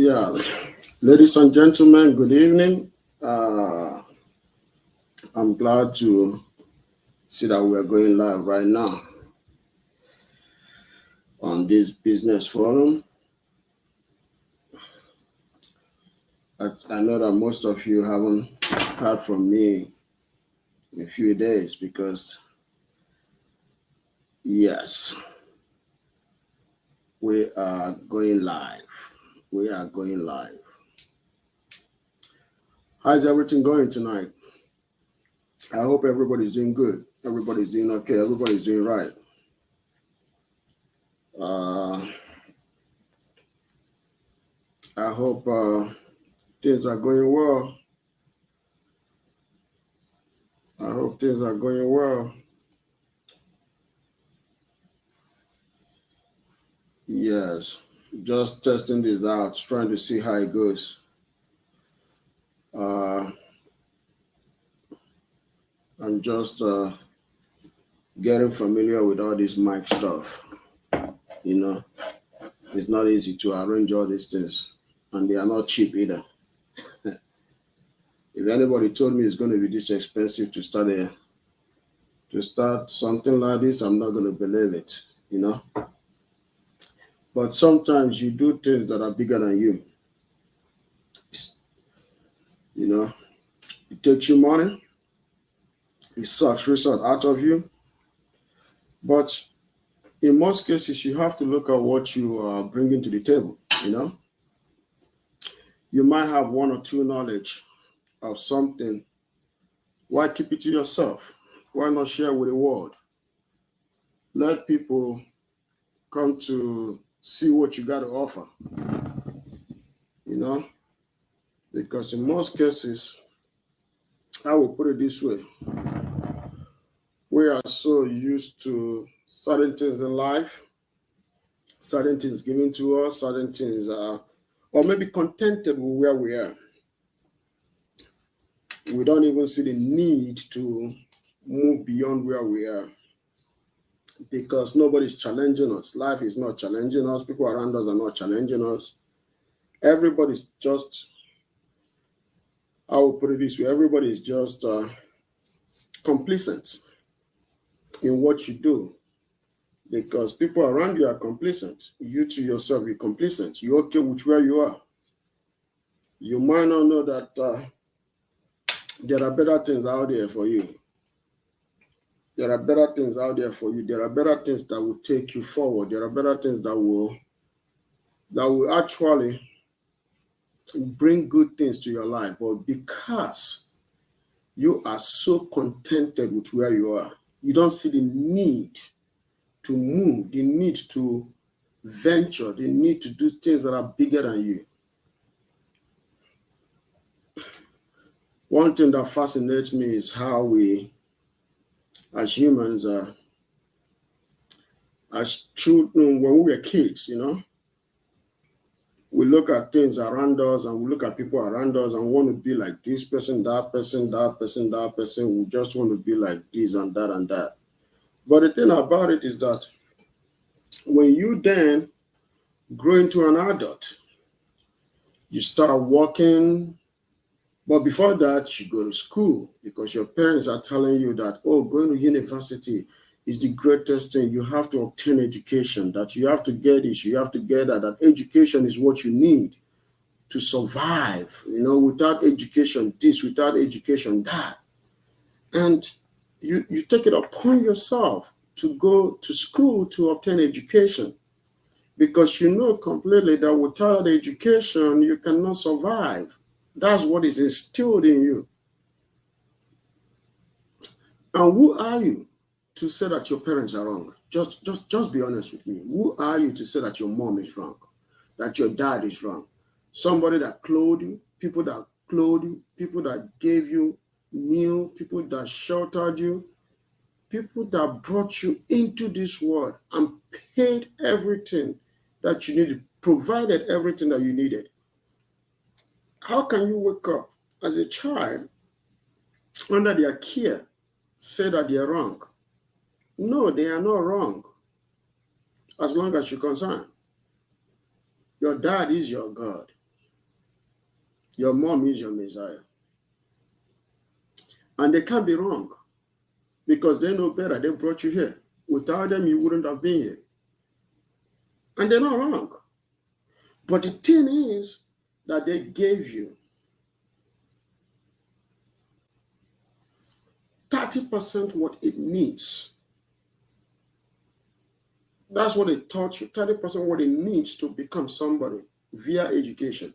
Yeah, ladies and gentlemen, good evening. Uh, I'm glad to see that we're going live right now on this business forum. I know that most of you haven't heard from me in a few days because, yes, we are going live. We are going live. How's everything going tonight? I hope everybody's doing good. Everybody's doing okay. Everybody's doing right. Uh, I hope things are going well. I hope things are going well. Yes, just testing this out, trying to see how it goes. Uh, I'm just getting familiar with all this mic stuff. You know, it's not easy to arrange all these things, and they are not cheap either. If anybody told me it's going to be this expensive to start something like this, I'm not going to believe it. You know, but sometimes you do things that are bigger than you. You know, it takes you money, it sucks resource out of you, but in most cases, you have to look at what you are bringing to the table. You know, you might have one or two knowledge of something. Why keep it to yourself? Why not share with the world? Let people come to see what you got to offer. You know, because in most cases, I will put it this way: we are so used to certain things in life, certain things given to us, certain things or maybe contented with where we are. We don't even see the need to move beyond where we are because nobody's challenging us. Life is not challenging us. People around us are not challenging us. Everybody's just, I will put it this way, everybody's just complacent in what you do because people around you are complacent. You to yourself, you're complacent. You're okay with where you are. You might not know that there are better things out there for you. There are better things out there for you. There are better things that will take you forward. There are better things that will actually bring good things to your life. But because you are so contented with where you are, you don't see the need to move, the need to venture, the need to do things that are bigger than you. One thing that fascinates me is how we, as humans, as children, when we were kids, we look at things around us and we look at people around us and want to be like this person, that person, that person, that person. We just want to be like this and that and that. But the thing about it is that when you then grow into an adult, you start working. But before that, you go to school because your parents are telling you that, oh, going to university is the greatest thing. You have to obtain education, that you have to get this, you have to get that, that education is what you need to survive, without education, this, without education, that. And you take it upon yourself to go to school to obtain education because you know completely that without education, you cannot survive. That's what is instilled in you. And who are you to say that your parents are wrong? Just be honest with me. Who are you to say that your mom is wrong, that your dad is wrong? Somebody that clothed you, people that clothed you, people that gave you meal, people that sheltered you, people that brought you into this world and paid everything that you needed, provided everything that you needed. How can you wake up as a child under their care, say that they are wrong? No, they are not wrong as long as you're concerned. Your dad is your God. Your mom is your Messiah. And they can't be wrong because they know better. They brought you here. Without them, you wouldn't have been here. And they're not wrong. But the thing is that they gave you 30% what it needs. That's what they taught you, 30% what it needs to become somebody via education.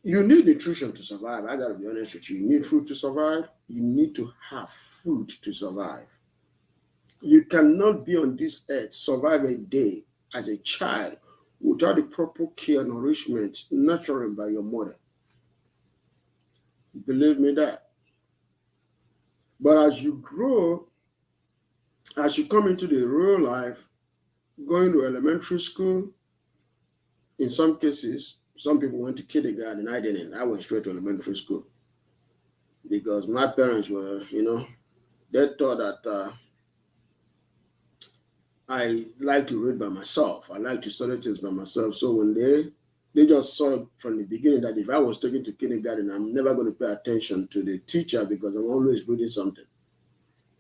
You need nutrition to survive. I gotta be honest with you. You need food to survive. You need to have food to survive. You cannot be on this earth, survive a day as a child without the proper care, nourishment, nurturing by your mother. Believe me that. But as you grow, as you come into the real life, going to elementary school, in some cases, some people went to kindergarten. I didn't. I went straight to elementary school because my parents were, they thought that I like to read by myself. I like to study things by myself. So when they just saw from the beginning that if I was taken to kindergarten, I'm never going to pay attention to the teacher because I'm always reading something.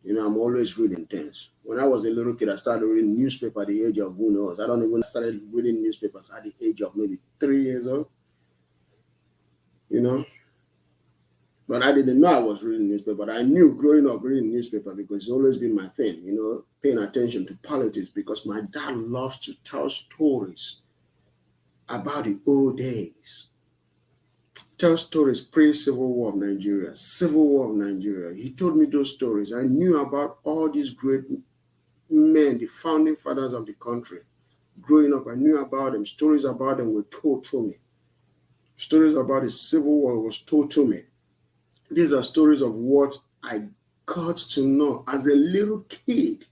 I'm always reading things. When I was a little kid, I started reading newspaper at the age of, who knows? I don't even started reading newspapers at the age of maybe 3 years old. But I didn't know I was reading newspaper. But I knew growing up reading newspaper because it's always been my thing, paying attention to politics because my dad loves to tell stories about the old days. Tell stories pre-Civil War of Nigeria, Civil War of Nigeria. He told me those stories. I knew about all these great men, the founding fathers of the country. Growing up, I knew about them. Stories about them were told to me. Stories about the Civil War was told to me. These are stories of what I got to know as a little kid.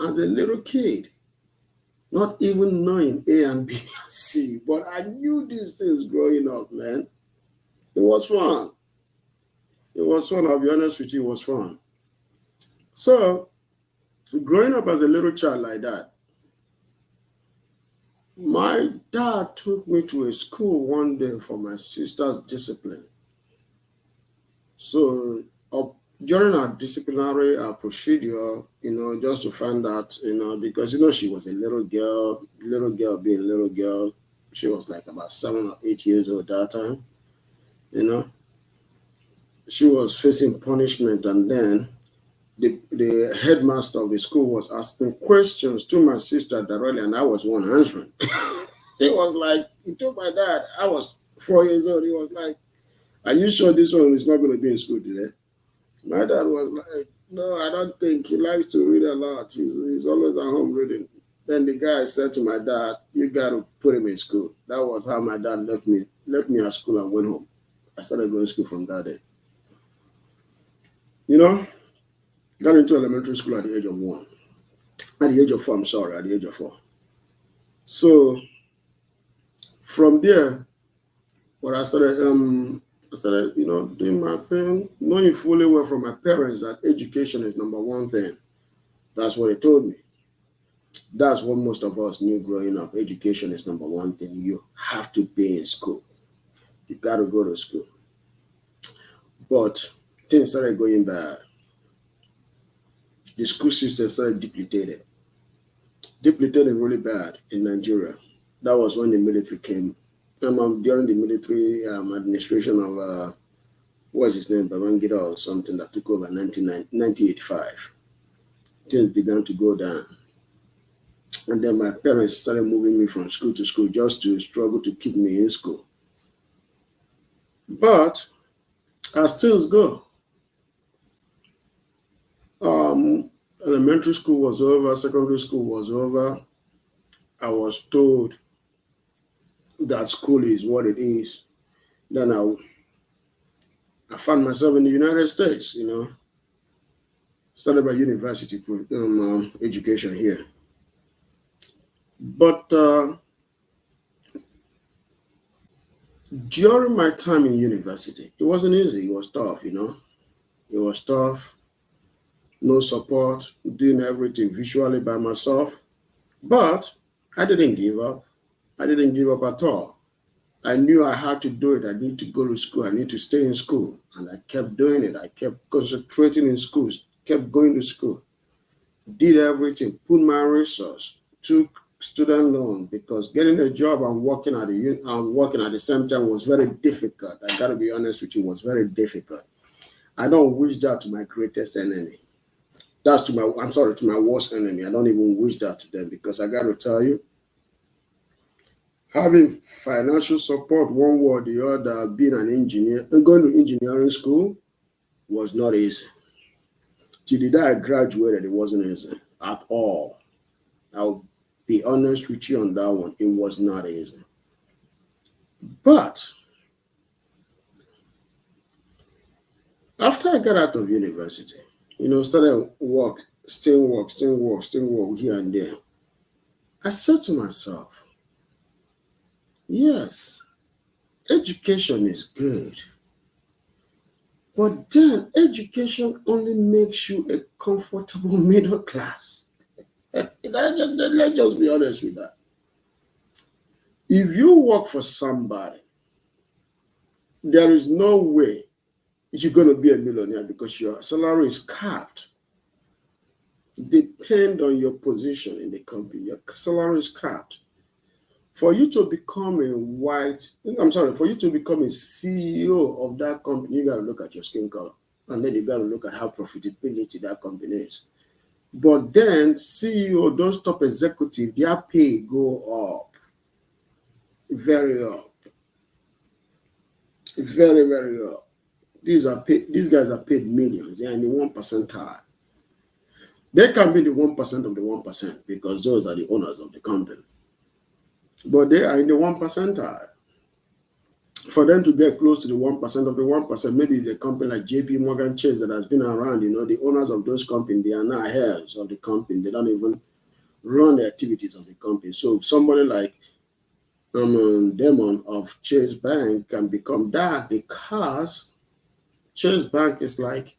As a little kid. Not even knowing A and B and C, but I knew these things growing up, man. It was fun. It was fun, I'll be honest with you, it was fun. So, growing up as a little child like that, my dad took me to a school one day for my sister's discipline. So, during our disciplinary procedure, just to find out, because, she was a little girl being a little girl. She was like about 7 or 8 years old at that time, She was facing punishment, and then the headmaster of the school was asking questions to my sister directly, and I was one answering. It was like, he told my dad, I was 4 years old, he was like, are you sure this one is not going to be in school today? My dad was like, no, I don't think. He likes to read a lot. He's always at home reading. Then the guy said to my dad, you got to put him in school. That was how my dad left me at school and went home. I started going to school from that day. Got into elementary school at the age of 1. At the age of 4, I'm sorry, at the age of 4. So from there, what I started, doing my thing, knowing fully well from my parents that education is number one thing. That's what they told me. That's what most of us knew growing up. Education is number one thing. You have to be in school. You got to go to school. But things started going bad. The school system started depleting really bad in Nigeria. That was when the military came. During the military administration of, what's his name, Babangida or something, that took over in 1985. Things began to go down. And then my parents started moving me from school to school just to struggle to keep me in school. But as things go, elementary school was over, secondary school was over. I was told that school is what it is. Then I found myself in the United States, started my university education here. But during my time in university, it wasn't easy. It was tough, It was tough. No support, doing everything visually by myself. But I didn't give up. I didn't give up at all. I knew I had to do it. I need to go to school. I need to stay in school. And I kept doing it. I kept concentrating in schools, kept going to school, did everything, put my resource, took student loan because getting a job and working at the same time was very difficult. I gotta be honest with you, it was very difficult. I don't wish that to my greatest enemy. That's to my worst enemy. I don't even wish that to them because I gotta tell you, having financial support one way or the other, being an engineer and going to engineering school was not easy. Till the day I graduated, it wasn't easy at all. I'll be honest with you on that one. It was not easy. But after I got out of university, started still work here and there. I said to myself, yes, education is good. But then education only makes you a comfortable middle class. Let's just be honest with that. If you work for somebody, there is no way you're going to be a millionaire because your salary is capped. Depend on your position in the company. Your salary is capped. For you to become for you to become a CEO of that company, you got to look at your skin color. And then you got to look at how profitability that company is. But then CEO, those top executives, their pay go up. Very up. Very, very up. These guys are paid millions. They are in the 1 percentile. They can be the 1% of the 1% because those are the owners of the company. But they are in the 1 percentile. For them to get close to the 1% of the 1%, maybe it's a company like JP Morgan Chase that has been around. The owners of those companies, they are now heirs of the company. They don't even run the activities of the company. So somebody like Damon of Chase Bank can become that because Chase Bank is like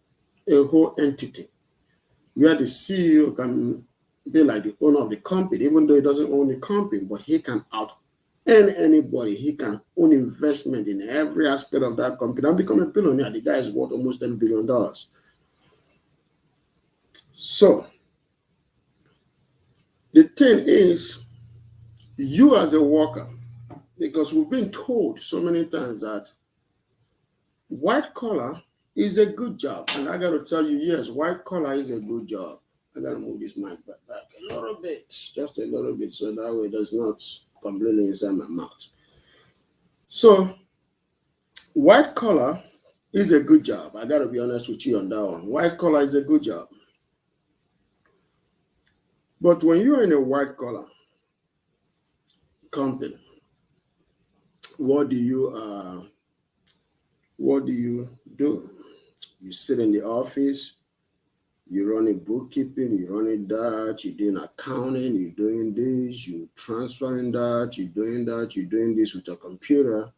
a whole entity where the CEO can be like the owner of the company, even though he doesn't own the company, but he can out-earn anybody. He can own investment in every aspect of that company and become a billionaire. The guy is worth almost $10 billion. So, the thing is, you as a worker, because we've been told so many times that white collar is a good job. And I got to tell you, yes, white collar is a good job. I got to move this mic back a little bit, just a little bit, so that way it does not completely inside my mouth. So, white collar is a good job. I got to be honest with you on that one. White collar is a good job. But when you're in a white collar company, what do you do? You sit in the office, you're running bookkeeping, you're running that, you're doing accounting, you're doing this, you're transferring that, you're doing this with your computer.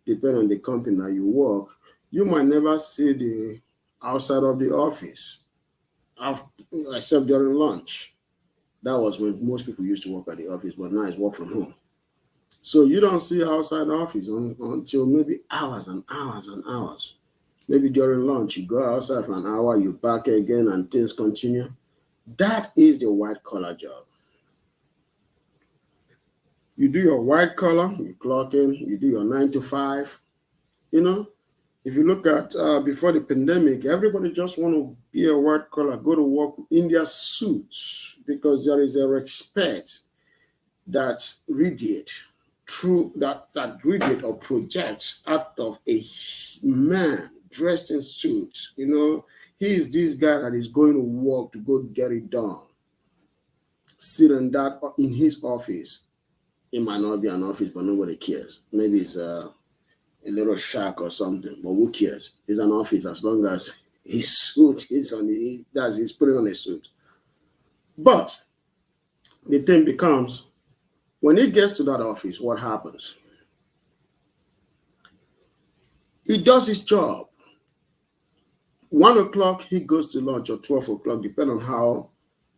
Depending on the company that you work, you might never see the outside of the office, except during lunch. That was when most people used to work at the office, but now it's work from home. So you don't see outside the office until maybe hours and hours and hours. Maybe during lunch, you go outside for an hour, you back again, and things continue. That is the white collar job. You do your white collar, you clock in, you do your 9 to 5. If you look at before the pandemic, everybody just want to be a white collar, go to work in their suits because there is a respect that radiates or projects out of a man dressed in suits. He is this guy that is going to work to go get it done. Sit in his office. It might not be an office, but nobody cares. Maybe it's a little shack or something, but who cares? It's an office as long as his suit is on. He's putting on a suit. But the thing becomes, when he gets to that office, what happens? He does his job. 1 o'clock, he goes to lunch, or 12 o'clock, depending on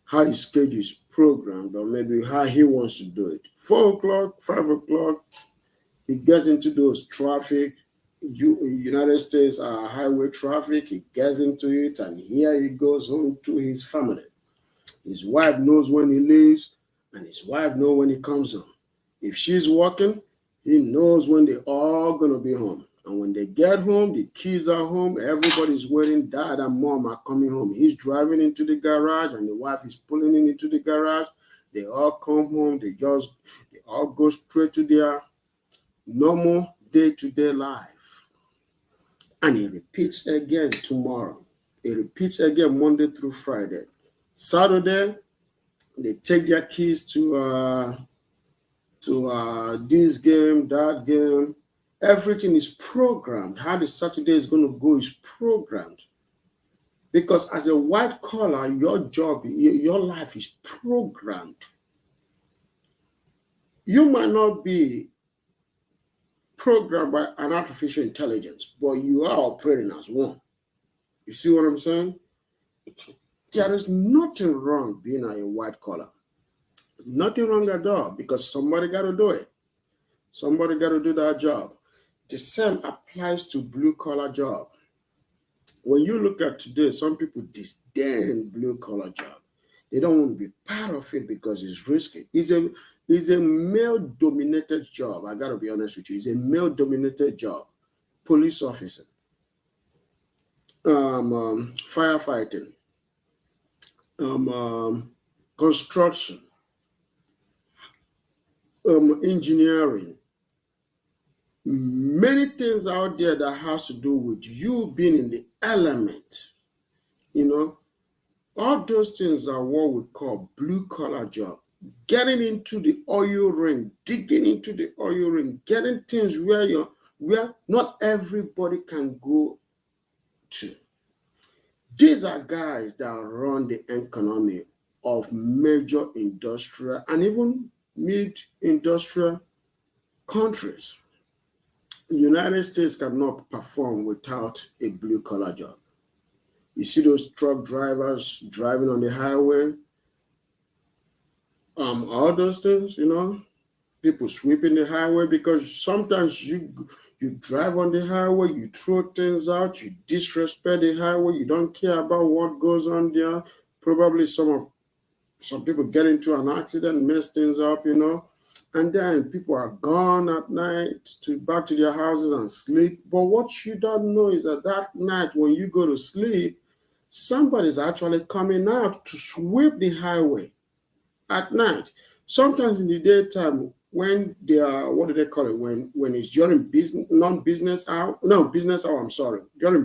how his schedule is programmed, or maybe how he wants to do it. 4 o'clock, 5 o'clock, He gets into those traffic, United States highway traffic. He gets into it, and here he goes home to his family. His wife knows when he leaves, and his wife knows when he comes home. If she's working, he knows when they're all gonna be home. And when they get home, the kids are home, everybody's waiting. Dad and mom are coming home. He's driving into the garage, and the wife is pulling in into the garage. They all come home. They all go straight to their normal day-to-day life. And it repeats again tomorrow. It repeats again Monday through Friday. Saturday, they take their kids to this game, that game. Everything is programmed. How the Saturday is going to go is programmed. Because as a white collar, your job, your life is programmed. You might not be programmed by an artificial intelligence, but you are operating as one. You see what I'm saying? There is nothing wrong being a white collar. Nothing wrong at all, because somebody got to do it. Somebody got to do that job. The same applies to blue collar job. When you look at today, some people disdain blue collar job. They don't want to be part of it because it's risky. It's a male dominated job. I got to be honest with you. It's a male dominated job. Police officer, firefighting, construction, engineering, many things out there that has to do with you being in the element. All those things are what we call blue collar job. Getting into the oil ring, digging into the oil ring, getting things where not everybody can go to. These are guys that run the economy of major industrial and even mid-industrial countries. The United States cannot perform without a blue-collar job. You see those truck drivers driving on the highway, all those things, people sweeping the highway, because sometimes you drive on the highway, you throw things out, you disrespect the highway, you don't care about what goes on there. Probably some people get into an accident, mess things up, and then people are gone at night back to their houses and sleep. But what you don't know is that night when you go to sleep, somebody's actually coming out to sweep the highway at night. Sometimes in the daytime, when they are, what do they call it? When it's during business hour, during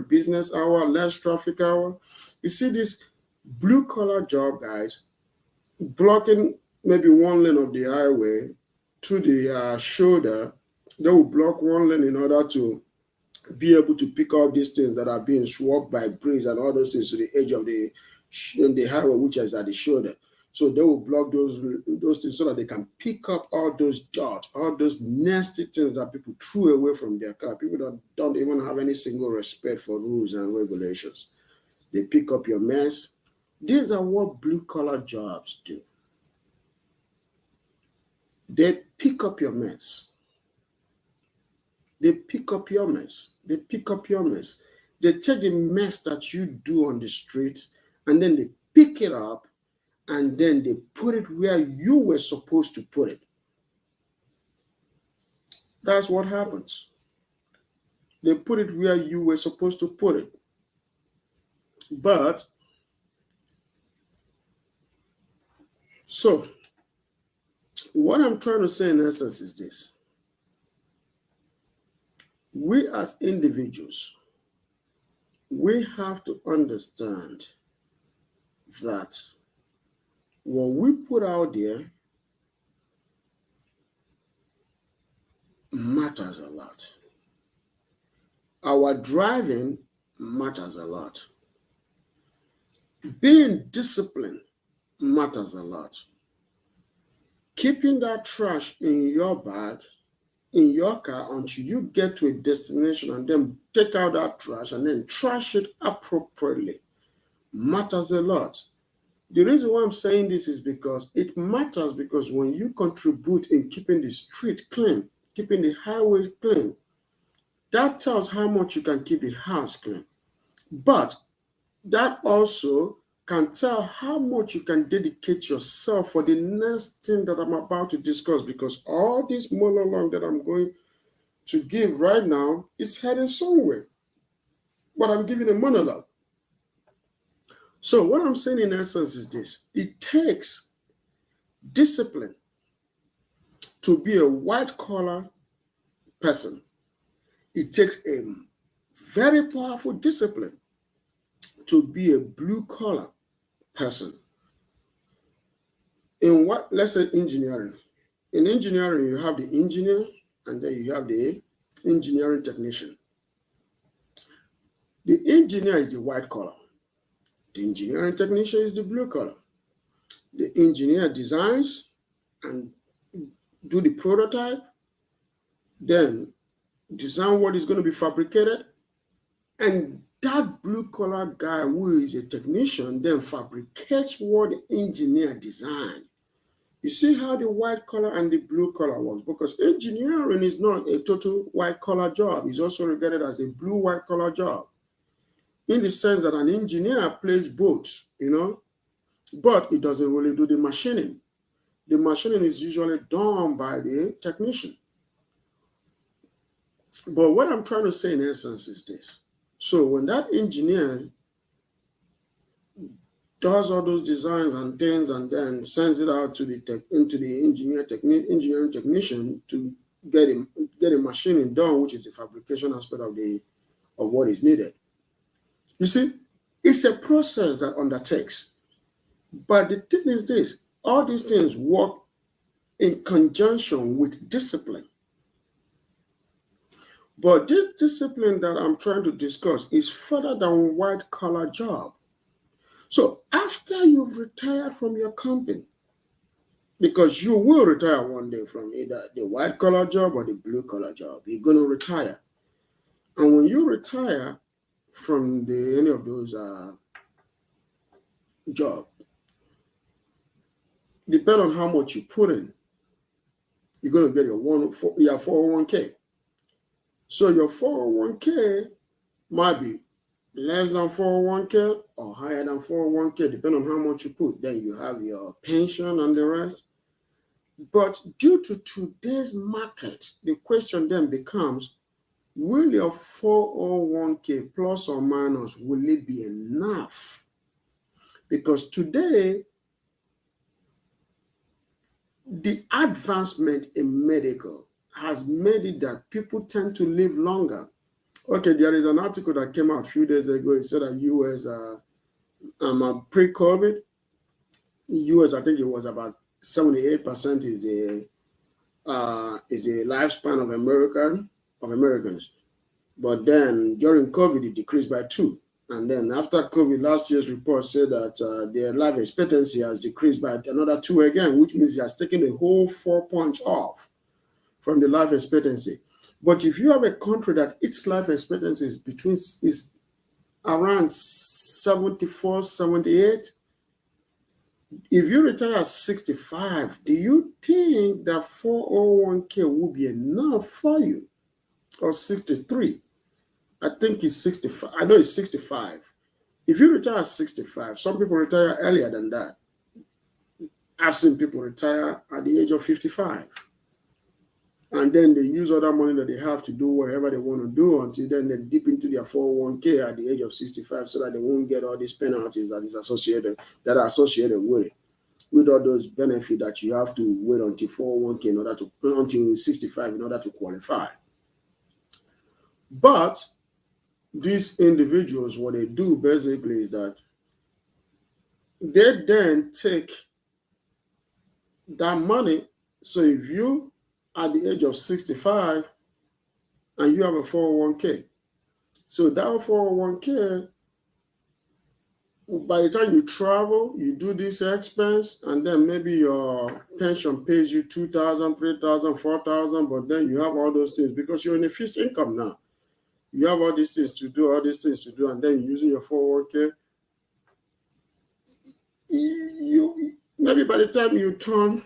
business hour, less traffic hour. You see this blue collar job guys blocking maybe one lane of the highway to the shoulder. They will block one lane in order to be able to pick up these things that are being swapped by breeze and all those things to the edge of the highway, which is at the shoulder. So they will block those things so that they can pick up all those dirt, all those nasty things that people threw away from their car. People don't even have any single respect for rules and regulations. They pick up your mess. These are what blue-collar jobs do. They pick up your mess. They pick up your mess. They pick up your mess. They take the mess that you do on the street, and then they pick it up, and then they put it where you were supposed to put it. That's what happens. They put it where you were supposed to put it. But, so, what I'm trying to say in essence is this. We as individuals, we have to understand that what we put out there matters a lot. Our driving matters a lot. Being disciplined matters a lot. Keeping that trash in your bag, in your car, until you get to a destination and then take out that trash and then trash it appropriately matters a lot. The reason why I'm saying this is because it matters, because when you contribute in keeping the street clean, keeping the highway clean. That tells how much you can keep the house clean. But that also can tell how much you can dedicate yourself for the next thing that I'm about to discuss, because all this monologue that I'm going to give right now is heading somewhere. But I'm giving a monologue. So what I'm saying in essence is this: it takes discipline to be a white collar person. It takes a very powerful discipline to be a blue collar person. In what, let's say engineering. In engineering, you have the engineer and then you have the engineering technician. The engineer is the white collar. The engineering technician is the blue collar. The engineer designs and do the prototype, then design what is going to be fabricated, and that blue collar guy who is a technician then fabricates what the engineer designed. You see how the white collar and the blue collar works, because engineering is not a total white collar job. It's also regarded as a blue white collar job, in the sense that an engineer plays both, but it doesn't really do the machining. The machining is usually done by the technician. But what I'm trying to say in essence is this. So when that engineer does all those designs and things and then sends it out to into the engineering technician to get a machining done, which is the fabrication aspect of what is needed. You see, it's a process that undertakes. But the thing is this: all these things work in conjunction with discipline. But this discipline that I'm trying to discuss is further than white collar job. So after you've retired from your company, because you will retire one day from either the white collar job or the blue collar job, you're going to retire. And when you retire from any of those jobs, depending on how much you put in, you're going to get your 401k. So your 401k might be less than 401k or higher than 401k, depending on how much you put. Then you have your pension and the rest. But due to today's market, the question then becomes, will your 401k plus or minus, will it be enough? Because today, the advancement in medical has made it that people tend to live longer. Okay, there is an article that came out a few days ago. It said that US, pre-COVID, US, I think it was about 78% is the lifespan of Americans. But then during COVID, it decreased by 2. And then after COVID, last year's report said that their life expectancy has decreased by another 2 again, which means it has taken the whole 4 points off from the life expectancy. But if you have a country that its life expectancy is around 74, 78, if you retire at 65, do you think that 401k will be enough for you? Or 63? I think it's 65. I know it's 65. If you retire at 65, some people retire earlier than that. I've seen people retire at the age of 55. And then they use other money that they have to do whatever they want to do until then they dip into their 401k at the age of 65 so that they won't get all these penalties that are associated with it, with all those benefits that you have to wait until 401k until 65 in order to qualify. But these individuals, what they do basically is that they then take that money. So if you at the age of 65 and you have a 401k, so that 401k, by the time you travel, you do this expense, and then maybe your pension pays you 2,000, 3,000, 4,000, but then you have all those things because you're in a fixed income now. You have all these things to do, and then using your 401k, you maybe by the time you turn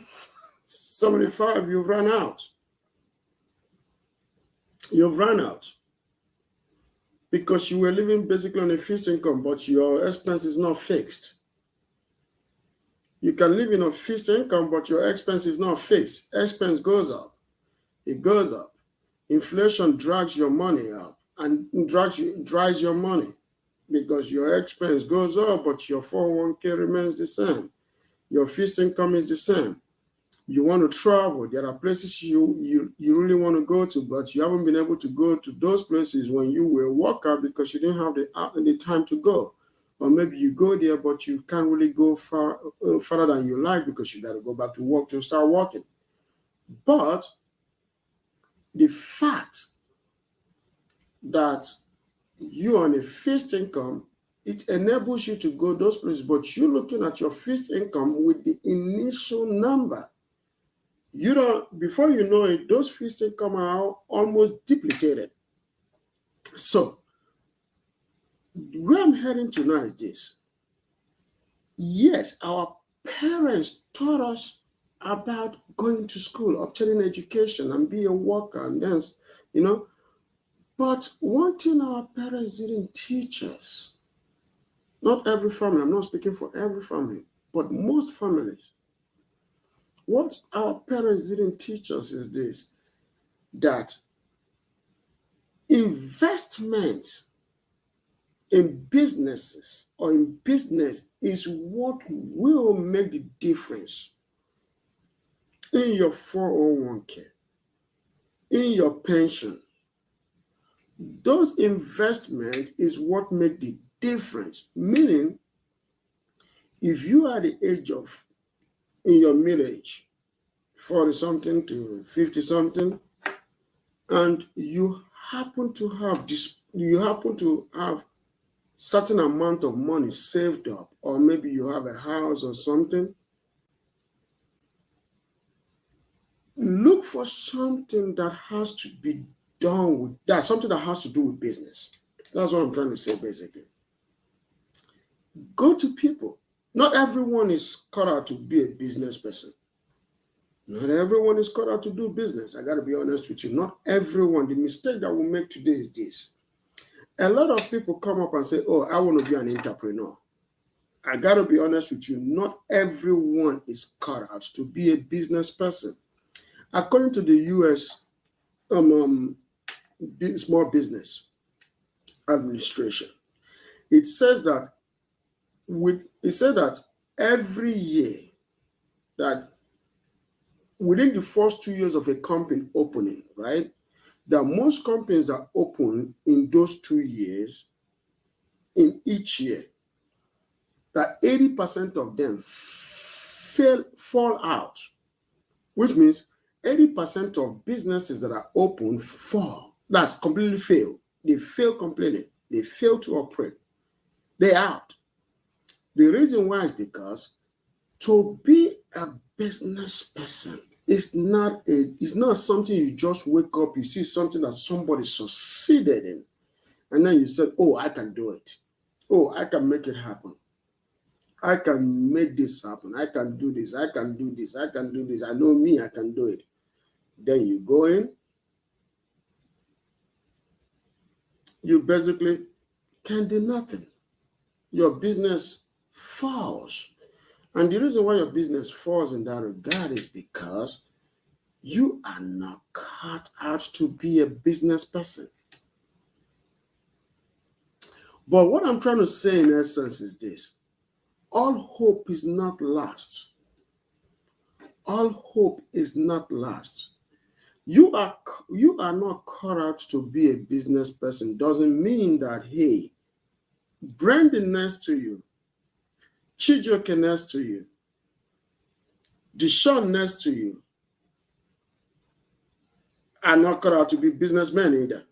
75, you've run out. You've run out because you were living basically on a fixed income, but your expense is not fixed. You can live in a fixed income, but your expense is not fixed. Expense goes up. It goes up. Inflation drags your money up and drives your money because your expense goes up, but your 401k remains the same. Your fixed income is the same. You want to travel. There are places you really want to go to, but you haven't been able to go to those places when you were a worker because you didn't have the time to go. Or maybe you go there, but you can't really go further than you like because you got to go back to work to start working. But the fact that you're on a fixed income, it enables you to go those places, but you're looking at your fixed income with the initial number. You don't, before you know it, those fixed income are almost duplicated. So, where I'm heading to now is this. Yes, our parents taught us about going to school, obtaining education, and be a worker, and then, but one thing our parents didn't teach us, not every family, I'm not speaking for every family, but most families, what our parents didn't teach us is this, that investment in businesses or in business is what will make the difference in your 401k, in your pension. Those investments is what make the difference. Meaning, if you are the age of, in your mid-age, 40 something to 50 something, and you happen to have certain amount of money saved up, or maybe you have a house or something, look for something that has to be done with that, something that has to do with business. That's what I'm trying to say, basically. Go to people. Not everyone is cut out to be a business person. Not everyone is cut out to do business. I got to be honest with you. Not everyone. The mistake that we make today is this. A lot of people come up and say, oh, I want to be an entrepreneur. I got to be honest with you. Not everyone is cut out to be a business person. According to the U.S. Small Business Administration, it says that every year, that within the first 2 years of a company opening, right, that most companies that open in those 2 years, in each year, that 80% of them fall out, which means 80% of businesses that are open fall. That's completely fail. They fail completely. They fail to operate. They're out. The reason why is because to be a business person is not something you just wake up, you see something that somebody succeeded in, and then you said, oh, I can do it. Oh, I can make it happen. I can make this happen. I can do this. I can do this. I can do this. I know me, I can do it. Then you go in, you basically can do nothing. Your business falls. And the reason why your business falls in that regard is because you are not cut out to be a business person. But what I'm trying to say in essence is this. All hope is not lost. All hope is not lost. You are not cut out to be a business person. Doesn't mean that, hey, Brandon next to you, Chijioke next to you, Deshaun next to you are not cut out to be businessmen either.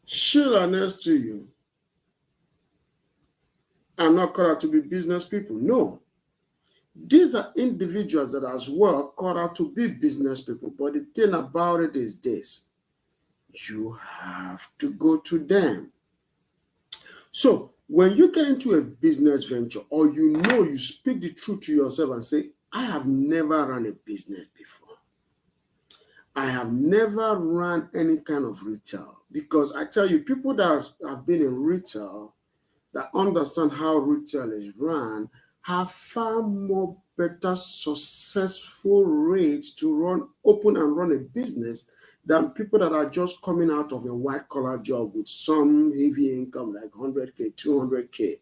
Sheila next to you are not cut out to be business people. No. These are individuals that are as well cut out to be business people. But the thing about it is this. You have to go to them. So when you get into a business venture, or you speak the truth to yourself and say, I have never run a business before. I have never run any kind of retail, because I tell you, people that have been in retail, that understand how retail is run, have far more better successful rates to open and run a business than people that are just coming out of a white collar job with some heavy income like 100K, 200K,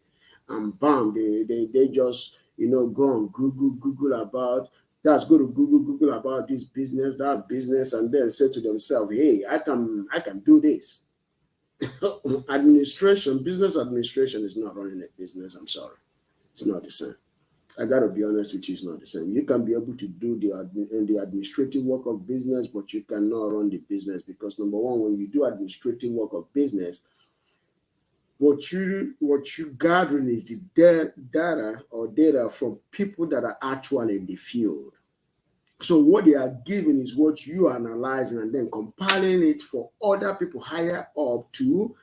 and bam, they just go on Google about. That's go to Google about this business, that business, and then say to themselves, hey, I can do this. Business administration is not running a business. I'm sorry. It's not the same. I got to be honest with you, it's not the same. You can be able to do the administrative work of business, but you cannot run the business, because number one, when you do administrative work of business, what you gathering is the data from people that are actually in the field. So what they are giving is what you are analyzing and then compiling it for other people higher up to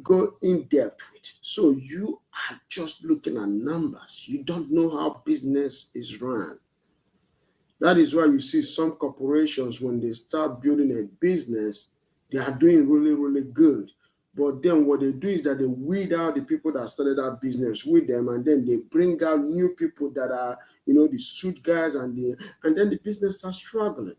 go in depth with. So you are just looking at numbers. You don't know how business is run. That is why you see some corporations, when they start building a business, they are doing really, really good. But then what they do is that they weed out the people that started that business with them, and then they bring out new people that are, the suit guys, and then the business starts struggling.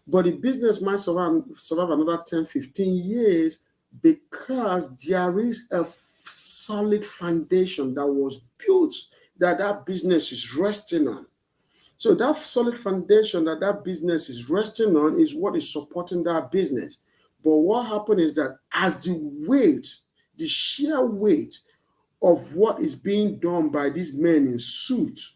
But the business might survive another 10, 15 years, because there is a solid foundation that was built, that business is resting on. So that solid foundation that business is resting on is what is supporting that business. But what happened is that as the sheer weight of what is being done by these men in suits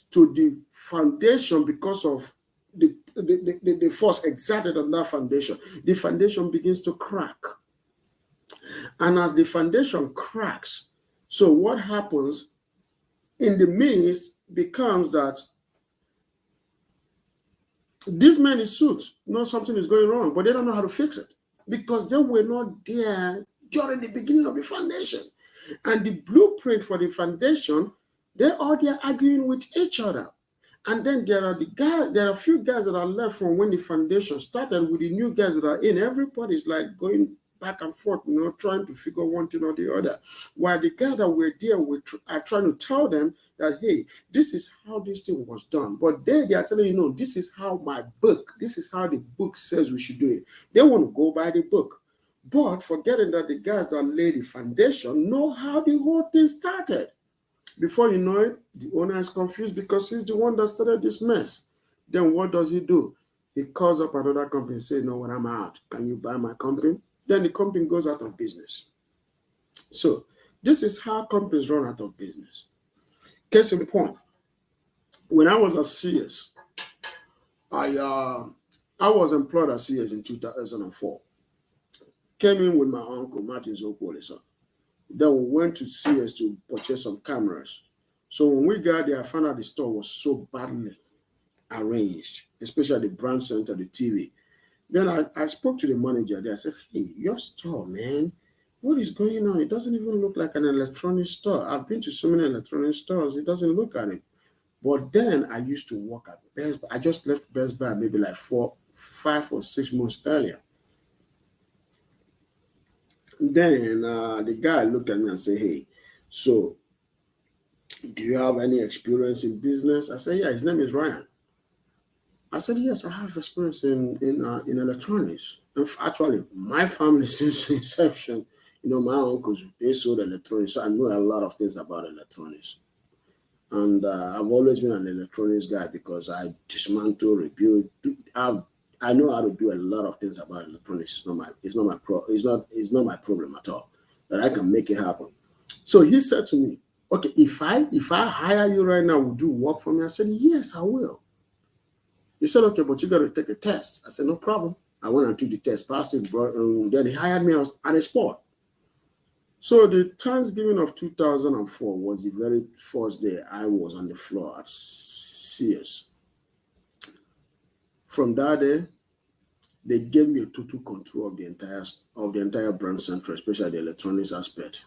to the foundation, because of the force exerted on that foundation, the foundation begins to crack. And as the foundation cracks, so what happens in the midst becomes that these men in suits know something is going wrong, but they don't know how to fix it, because they were not there during the beginning of the foundation. And the blueprint for the foundation, they're all there arguing with each other. And then there are a few guys that are left from when the foundation started with the new guys that are in. Everybody's like going back and forth, trying to figure one thing or the other. While the guys that were there are trying to tell them that, hey, this is how this thing was done. But they are telling you, no, this is how this is how the book says we should do it. They want to go by the book. But forgetting that the guys that laid the foundation know how the whole thing started. Before you know it, the owner is confused because he's the one that started this mess. Then what does he do? He calls up another company and says, no, when I'm out, can you buy my company? Then the company goes out of business. So this is how companies run out of business. Case in point, when I was at CS, I was employed at CS in 2004. Came in with my uncle, Martin Zokwole. Then we went to CS to purchase some cameras. So when we got there, I found out the store was so badly arranged, especially the brand center, the TV. Then I spoke to the manager there. I said, hey, your store, man, what is going on? It doesn't even look like an electronic store. I've been to so many electronic stores. It doesn't look at it. But then I used to work at Best Buy. I just left Best Buy maybe like 5 or 6 months earlier. Then the guy looked at me and said, hey, so do you have any experience in business? I said, yeah, his name is Ryan. I said, yes, I have experience in electronics. Actually, my family since inception, my uncles, they sold electronics, so I know a lot of things about electronics. And I've always been an electronics guy because I dismantle, rebuild. I know how to do a lot of things about electronics. It's not my problem at all. That I can make it happen. So he said to me, okay, if I hire you right now, would you work for me? I said, yes, I will. He said, okay, but you got to take a test. I said, no problem. I went and took the test, passed it, then he hired me at a spot. So the Thanksgiving of 2004 was the very first day I was on the floor at CS. From that day, they gave me a total control of the entire brand center, especially the electronics aspect.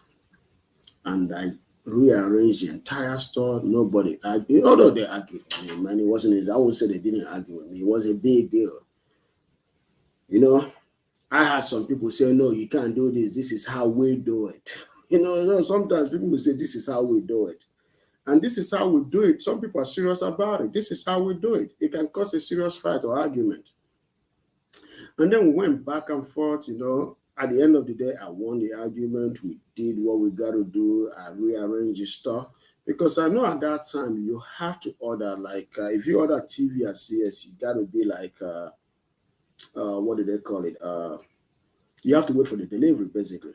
And I rearranged the entire store. Nobody argued, although they argued with me, man. It wasn't easy. I won't say they didn't argue with me. It was a big deal. You know, I had some people say, no, you can't do this. This is how we do it. Sometimes people will say, this is how we do it. And this is how we do it. Some people are serious about it. This is how we do it. It can cause a serious fight or argument. And then we went back and forth, At the end of the day, I won the argument. We did what we got to do. I rearranged the stuff. Because I know at that time, you have to order, like, if you order TV at CS, you got to be like, what do they call it? You have to wait for the delivery, basically.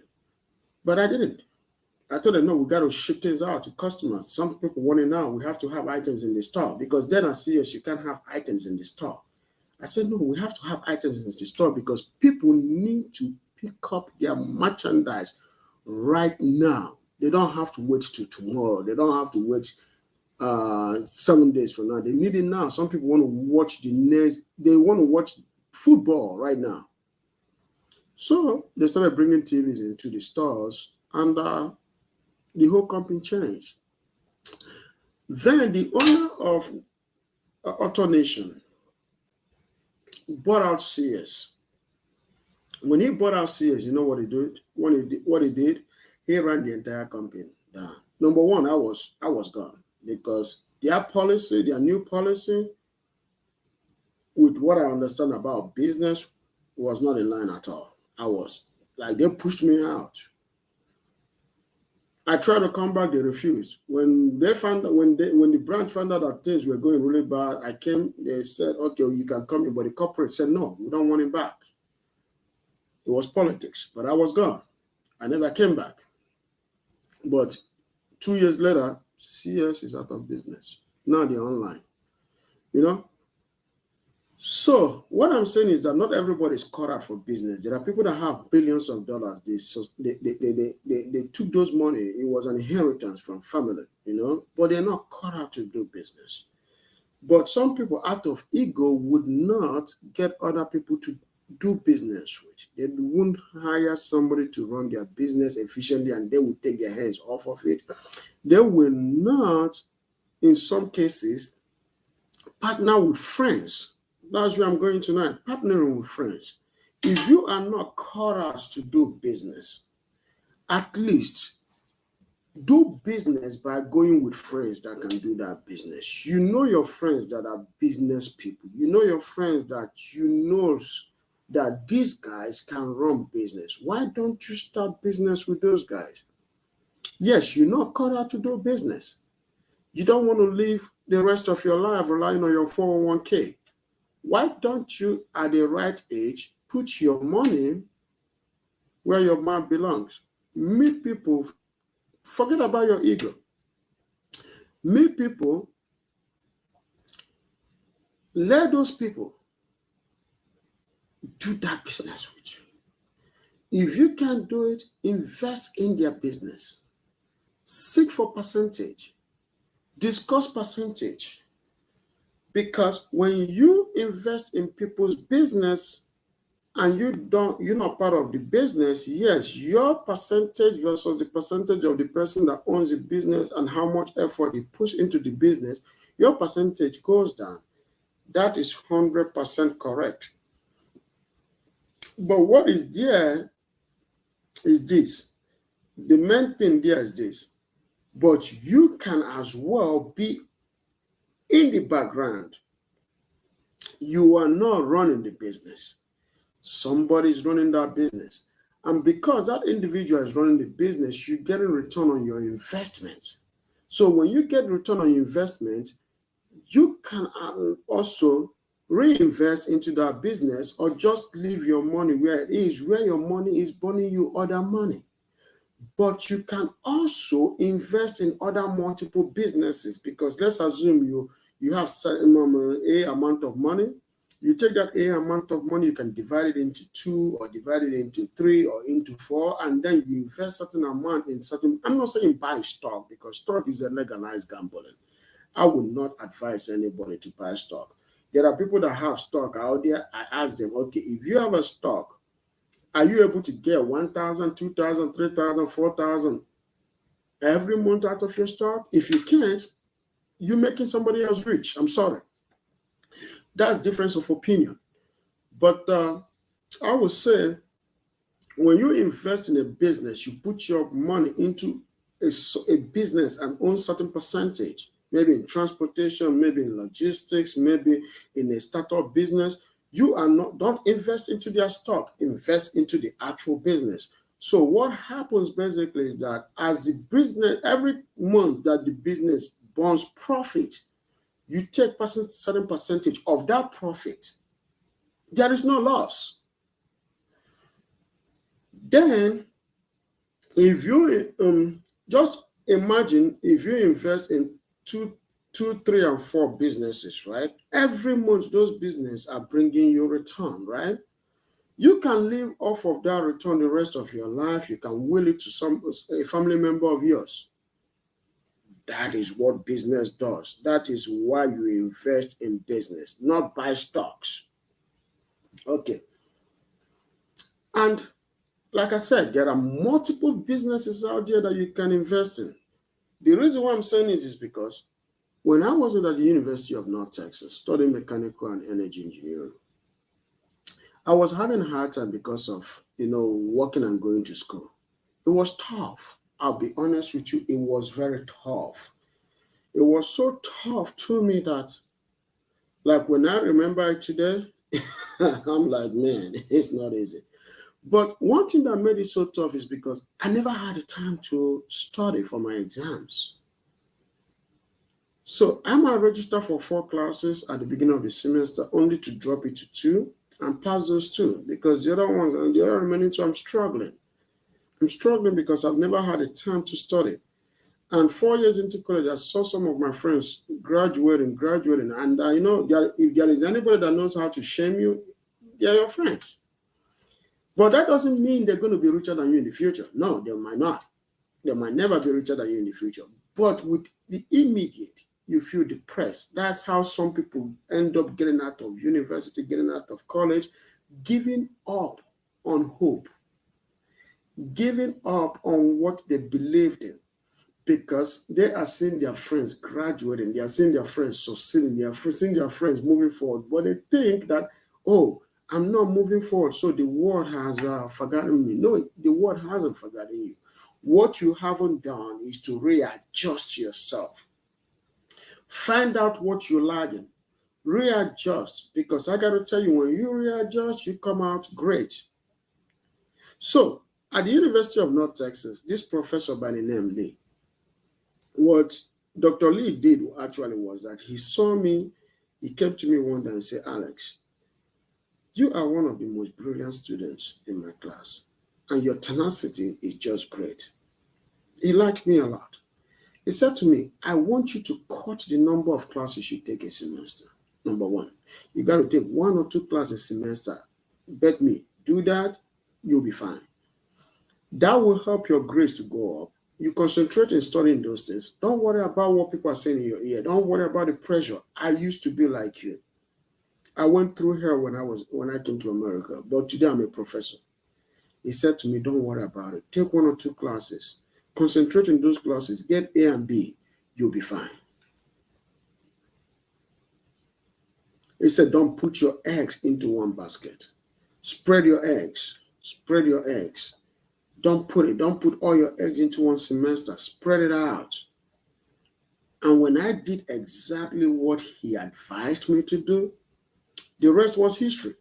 But I didn't. I told them, no, we got to ship things out to customers. Some people want it now. We have to have items in the store because then at CS, you can't have items in the store. I said, no, we have to have items in the store because people need to pick up their merchandise right now. They don't have to wait till tomorrow. They don't have to wait 7 days from now. They need it now. Some people want to watch they want to watch football right now. So they started bringing TVs into the stores and the whole company changed. Then the owner of AutoNation bought out CS. When he bought out CS, you know what he did? What he did, he ran the entire company down. Number one, I was gone because their new policy, with what I understand about business, was not in line at all. They pushed me out. I tried to come back, they refused. When the branch found out that things were going really bad, I came, they said, okay, you can come in, but the corporate said, no, we don't want him back. It was politics, but I was gone. I never came back. But 2 years later, CS is out of business. Now they're online, So what I'm saying is that not everybody is caught out for business. There are people that have billions of dollars. They took those money. It was an inheritance from family, but they're not caught out to do business. But some people out of ego would not get other people to do business with. They wouldn't hire somebody to run their business efficiently and they would take their hands off of it. They will not, in some cases, partner with friends. That's where I'm going tonight, partnering with friends. If you are not caught out to do business, at least do business by going with friends that can do that business. You know your friends that are business people. You know your friends that that these guys can run business. Why don't you start business with those guys? Yes, you're not caught out to do business. You don't want to live the rest of your life relying on your 401k. Why don't you, at the right age, put your money where your mouth belongs? Meet people. Forget about your ego. Meet people. Let those people do that business with you. If you can't do it, invest in their business. Seek for percentage. Discuss percentage. Because when you invest in people's business and you're not part of the business, yes, your percentage versus the percentage of the person that owns the business and how much effort he puts into the business, your percentage goes down. That is 100% correct. But what is there is this. The main thing there is this. But you can as well be in the background. You are not running the business. Somebody is running that business. And because that individual is running the business, you're getting return on your investment. So when you get return on your investment, you can also reinvest into that business or just leave your money where it is, where your money is burning you other money. But you can also invest in other multiple businesses because let's assume you have a amount of money. You take that A amount of money, you can divide it into 2 or divide it into 3 or into 4, and then you invest certain amount in certain. I'm not saying buy stock because stock is a legalized gambling. I would not advise anybody to buy stock. There are people that have stock out there. I ask them, okay, if you have a stock, are you able to get 1,000, 2,000, 3,000, 4,000 every month out of your stock? If you can't, you're making somebody else rich. I'm sorry. That's difference of opinion. But I would say when you invest in a business, you put your money into a business and own certain percentage, maybe in transportation, maybe in logistics, maybe in a startup business. You are not, don't invest into their stock, invest into the actual business. So what happens basically is that as the business, every month that the business burns profit, you take certain percentage of that profit. There is no loss. Then, if you just imagine if you invest in two, 3, and 4 businesses, right? Every month, those businesses are bringing you return, right? You can live off of that return the rest of your life. You can will it to a family member of yours. That is what business does. That is why you invest in business, not buy stocks. Okay. And like I said, there are multiple businesses out there that you can invest in. The reason why I'm saying this is because when I was at the University of North Texas studying mechanical and energy engineering, I was having a hard time because of, working and going to school. It was tough. I'll be honest with you, it was very tough. It was so tough to me that, like, when I remember it today, I'm like, man, it's not easy. But one thing that made it so tough is because I never had the time to study for my exams. So I might register for 4 classes at the beginning of the semester only to drop it to 2 and pass those 2 because the other ones and the other remaining 2 I'm struggling. I'm struggling because I've never had the time to study. And 4 years into college, I saw some of my friends graduating, and I know that if there is anybody that knows how to shame you, they're your friends. But that doesn't mean they're going to be richer than you in the future. No, they might not. They might never be richer than you in the future. But with the immediate, you feel depressed. That's how some people end up getting out of university, getting out of college, giving up on hope, giving up on what they believed in, because they are seeing their friends graduating, they are seeing their friends succeeding, they are seeing their friends moving forward. But they think that, oh, I'm not moving forward, so the world has forgotten me. No, the world hasn't forgotten you. What you haven't done is to readjust yourself. Find out what you're lagging. Readjust, because I got to tell you, when you readjust, you come out great. So, at the University of North Texas, this professor by the name Lee, what Dr. Lee did actually was that he saw me, he came to me one day and said, Alex, you are one of the most brilliant students in my class, and your tenacity is just great. He liked me a lot. He said to me, I want you to cut the number of classes you take a semester. Number 1, you got to take 1 or 2 classes a semester. Bet me, do that, you'll be fine. That will help your grades to go up. You concentrate in studying those things. Don't worry about what people are saying in your ear. Don't worry about the pressure. I used to be like you. I went through hell when I came to America, but today I'm a professor. He said to me, don't worry about it. Take 1 or 2 classes. Concentrate in those classes. Get A and B. You'll be fine. He said, don't put your eggs into one basket. Spread your eggs. Spread your eggs. Don't put all your eggs into one semester. Spread it out. And when I did exactly what he advised me to do, the rest was history.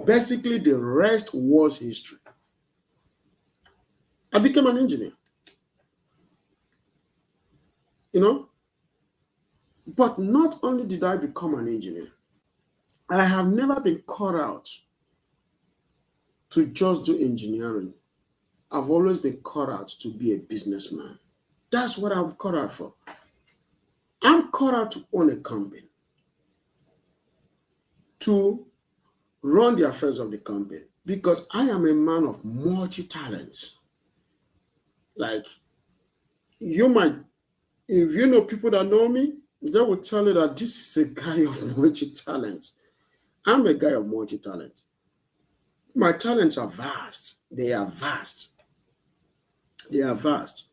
Basically, the rest was history. I became an engineer. But not only did I become an engineer, I have never been cut out to just do engineering. I've always been cut out to be a businessman. That's what I'm cut out for. I'm cut out to own a company, to run the affairs of the company, because I am a man of multi-talents. Like, you might, if you know people that know me, they will tell you that this is a guy of multi-talents. I'm a guy of multi-talent. My talents are vast. They are vast. They are vast.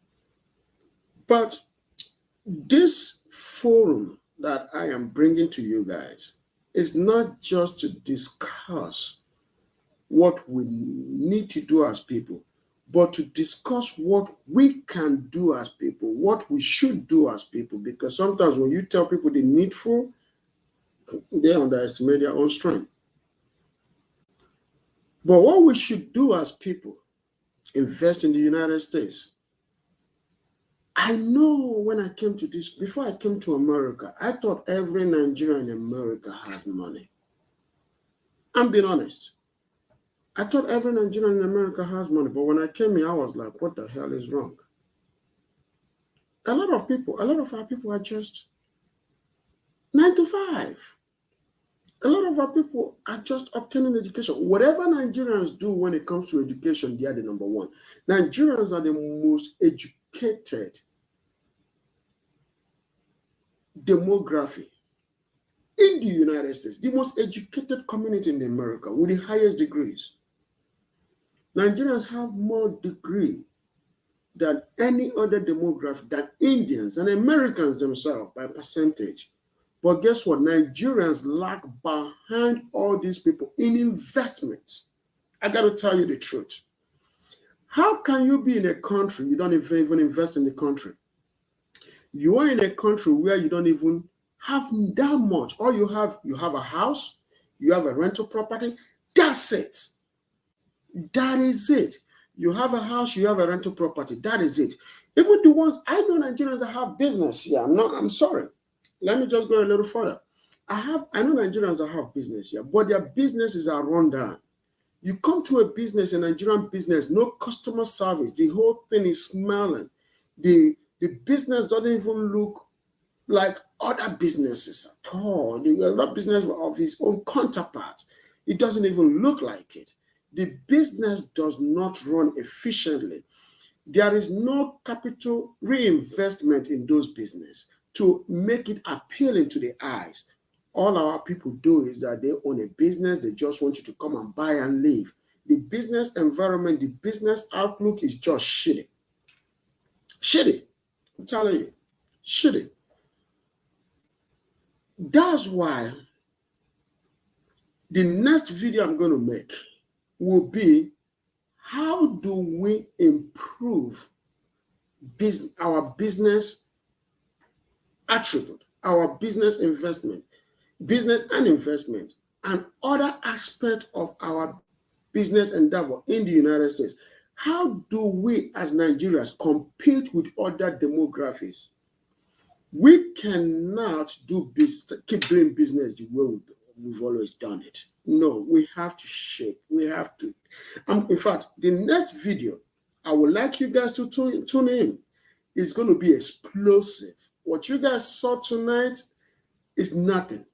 But this forum that I am bringing to you guys is not just to discuss what we need to do as people, but to discuss what we can do as people, what we should do as people. Because sometimes when you tell people the needful, they underestimate their own strength. But what we should do as people, invest in the United States. I know when I came to this, before I came to America, I thought every Nigerian in America has money. I'm being honest. I thought every Nigerian in America has money, but when I came here, I was like, what the hell is wrong? A lot of our people are just 9 to 5. A lot of our people are just obtaining education. Whatever Nigerians do when it comes to education, they are the number one. Nigerians are the most educated demography in the United States, the most educated community in America with the highest degrees. Nigerians have more degree than any other demographic, than Indians and Americans themselves by percentage. But guess what? Nigerians lag behind all these people in investment. I got to tell you the truth. How can you be in a country you don't even invest in the country? You are in a country where you don't even have that much. All you have a house, you have a rental property. That's it. That is it. You have a house, you have a rental property. That is it. Even the ones, I know Nigerians that have business. Yeah, I'm sorry. Let me just go a little further. I know Nigerians that have business here, but their businesses are run down. You come to a business, a Nigerian business, no customer service. The whole thing is smelling. The business doesn't even look like other businesses at all. The business of its own counterpart. It doesn't even look like it. The business does not run efficiently. There is no capital reinvestment in those businesses to make it appealing to the eyes. All our people do is that they own a business. They just want you to come and buy and leave. The business environment, the business outlook is just shitty. Shitty. I'm telling you. Shitty. That's why the next video I'm going to make will be, how do we improve our business attribute, our business investment, business and investment, and other aspects of our business endeavor in the United States? How do we as Nigerians compete with other demographics? We cannot keep doing business the way we've always done it. No, we have to shape. We have to. In fact, the next video I would like you guys to tune in is going to be explosive. What you guys saw tonight is nothing.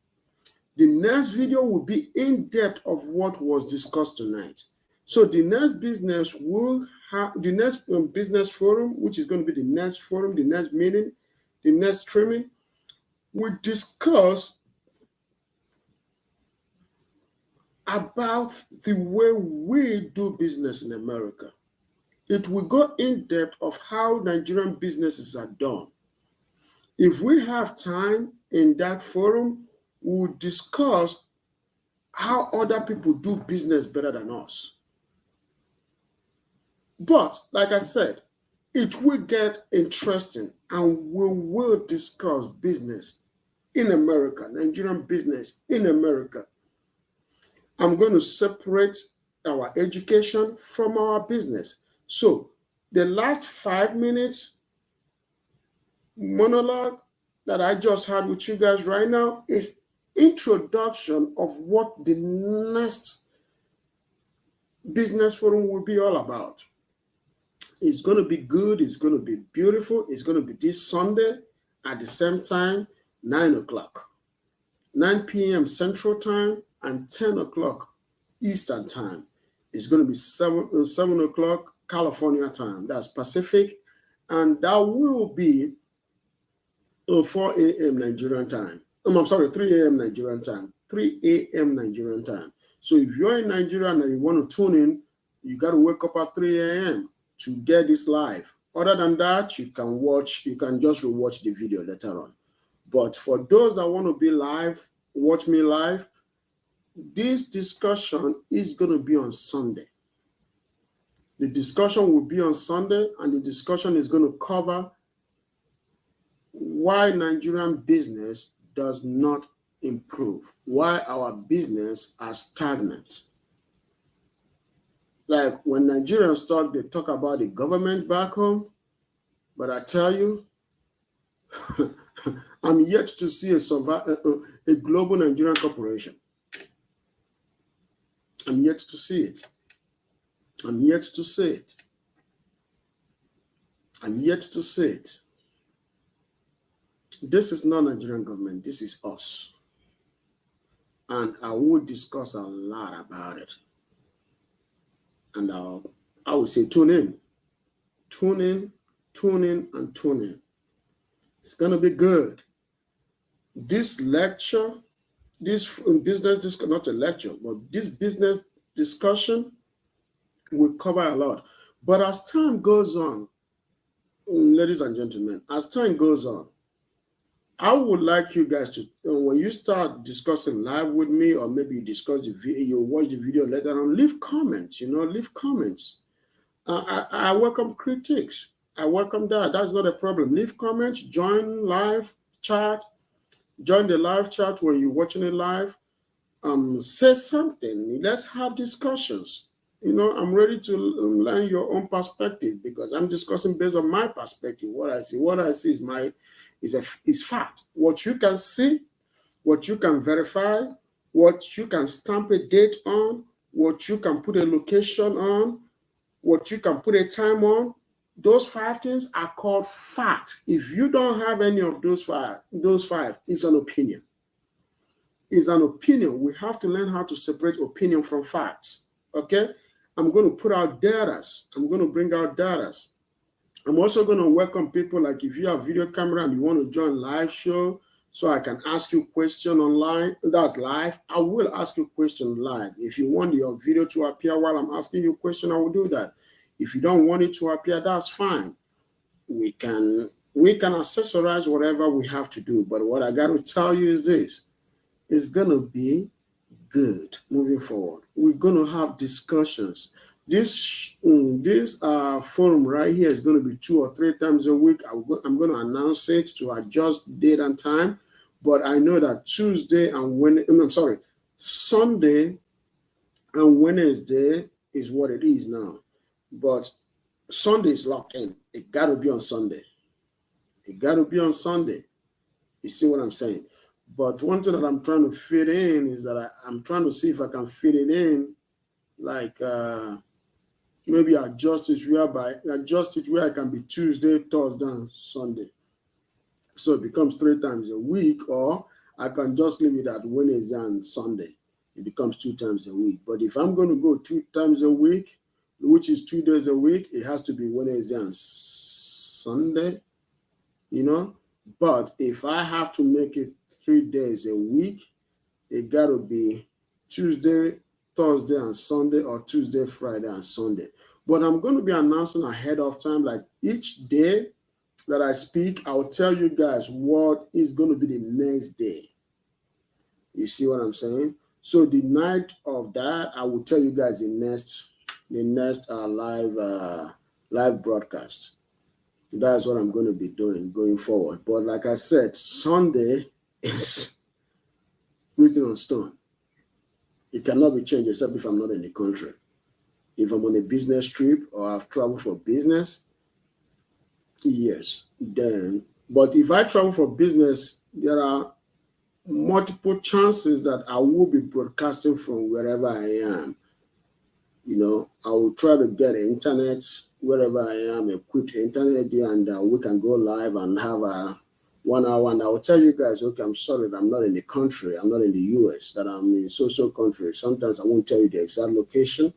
The next video will be in depth of what was discussed tonight. So the next business will have the next business forum, which is going to be the next forum, the next meeting, the next streaming. We discuss about the way we do business in America. It will go in depth of how Nigerian businesses are done. If we have time in that forum, we'll discuss how other people do business better than us. But like I said, it will get interesting and we will discuss business in America, Nigerian business in America. I'm going to separate our education from our business. So the last 5 minutes monologue that I just had with you guys right now is introduction of what the next business forum will be all about. It's going to be good. It's going to be beautiful. It's going to be this Sunday at the same time, 9 o'clock, 9 p.m. Central Time and 10 o'clock Eastern Time. It's going to be 7 o'clock California time. That's Pacific. And that will be 4 a.m. Nigerian time. I'm sorry, 3 a.m. Nigerian time. 3 a.m. Nigerian time. So if you're in Nigeria and you want to tune in, you got to wake up at 3 a.m. to get this live. Other than that, you can just rewatch the video later on. But for those that want to be live, watch me live, this discussion is going to be on Sunday. The discussion will be on Sunday, and the discussion is going to cover why Nigerian business does not improve, why our business are stagnant. Like when Nigerians talk, they talk about the government back home, but I tell you, I'm yet to see a global Nigerian corporation. I'm yet to see it. I'm yet to see it. I'm yet to see it. This is not Nigerian government. This is us. And I will discuss a lot about it. And I will say tune in. Tune in, tune in, and tune in. It's going to be good. This lecture, this business, not a lecture, but this business discussion will cover a lot. But as time goes on, ladies and gentlemen, as time goes on, I would like you guys to, when you start discussing live with me, or maybe you discuss the video, you watch the video later on, leave comments, leave comments. I welcome critiques. I welcome that. That's not a problem. Leave comments, join live chat, join the live chat when you're watching it live. Say something. Let's have discussions. I'm ready to learn your own perspective, because I'm discussing based on my perspective. What I see is fact. What you can see, what you can verify, what you can stamp a date on, what you can put a location on, what you can put a time on, those 5 things are called fact. If you don't have any of those five, it's an opinion. It's an opinion. We have to learn how to separate opinion from facts. Okay? I'm going to put out data. I'm going to bring out data. I'm also going to welcome people, like if you have video camera and you want to join live show, so I can ask you question online. That's live. I will ask you question live. If you want your video to appear while I'm asking you a question, I will do that. If you don't want it to appear, that's fine. We can accessorize whatever we have to do. But what I got to tell you is this. It's going to be good moving forward. We're going to have discussions. This forum right here is going to be 2 or 3 times a week. I'm going to announce it to adjust date and time. But I know that Sunday and Wednesday is what it is now. But Sunday is locked in. It got to be on Sunday. It got to be on Sunday. You see what I'm saying? But one thing that I'm trying to fit in is that I'm trying to see if I can fit it in, like maybe adjust it where I can be Tuesday, Thursday, and Sunday. So it becomes 3 times a week, or I can just leave it at Wednesday and Sunday. It becomes 2 times a week. But if I'm going to go 2 times a week, which is 2 days a week, it has to be Wednesday and Sunday, But if I have to make it 3 days a week, it got to be Tuesday, Thursday, and Sunday, or Tuesday, Friday, and Sunday. But I'm going to be announcing ahead of time, like each day that I speak, I'll tell you guys what is going to be the next day. You see what I'm saying? So the night of that, I will tell you guys the next live broadcast. That's what I'm going to be doing going forward. But like I said, Sunday is written on stone. It cannot be changed except if I'm not in the country. If I'm on a business trip or I've traveled for business, yes, then. But if I travel for business, there are multiple chances that I will be broadcasting from wherever I am. I will try to get internet wherever I am, equipped internet there, and we can go live and have a 1 hour. And I will tell you guys, okay, I'm sorry that I'm not in the country. I'm not in the US, that I'm in social country. Sometimes I won't tell you the exact location,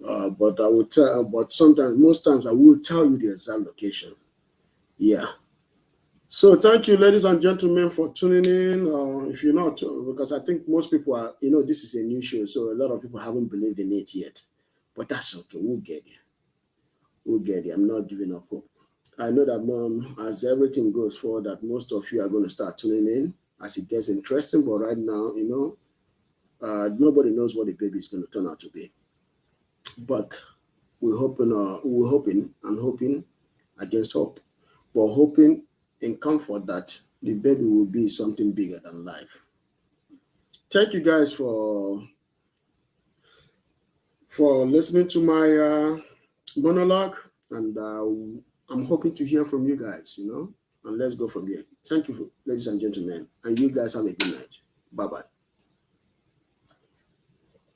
but I will tell. But most times I will tell you the exact location. Yeah. So thank you, ladies and gentlemen, for tuning in. If you're not, because I think most people are, this is a new show, so a lot of people haven't believed in it yet. But that's okay. We'll get there. We'll get there. I'm not giving up hope. I know that, as everything goes forward, that most of you are going to start tuning in as it gets interesting. But right now, Nobody knows what the baby is going to turn out to be. But we're hoping and hoping against hope, but hoping in comfort that the baby will be something bigger than life. Thank you guys for listening to my monologue, and I'm hoping to hear from you guys, and let's go from here. Thank you, ladies and gentlemen, and you guys have a good night. Bye-bye.